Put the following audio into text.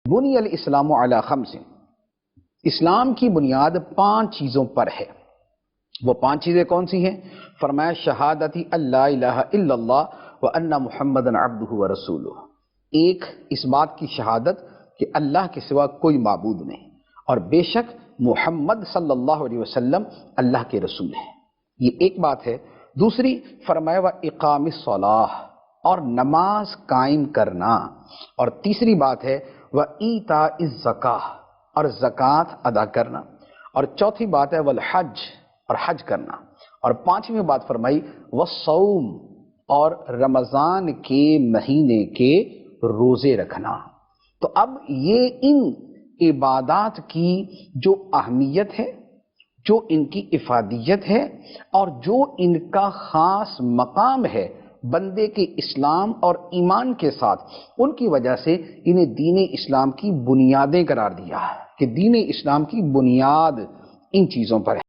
بنی الاسلام علی خمس، اسلام کی بنیاد 5 چیزوں پر ہے۔ وہ 5 چیزیں کون سی ہیں؟ فرمایا شہادتی اللہ الہ الا اللہ وان محمد عبدہ ورسولہ، ایک اس بات کی شہادت کہ اللہ کے سوا کوئی معبود نہیں اور بے شک محمد صلی اللہ علیہ وسلم اللہ کے رسول ہیں، یہ ایک بات ہے۔ دوسری فرمایا و اقام الصلاۃ، اور نماز قائم کرنا، اور تیسری بات ہے و ایتاء الزکاۃ، اور زکوٰۃ ادا کرنا، اور چوتھی بات ہے والحج، اور حج کرنا، اور 5ویں بات فرمائی والصوم، اور رمضان کے مہینے کے روزے رکھنا۔ تو اب یہ ان عبادات کی جو اہمیت ہے، جو ان کی افادیت ہے، اور جو ان کا خاص مقام ہے بندے کے اسلام اور ایمان کے ساتھ، ان کی وجہ سے انہیں دین اسلام کی بنیادیں قرار دیا ہے کہ دین اسلام کی بنیاد ان چیزوں پر ہے۔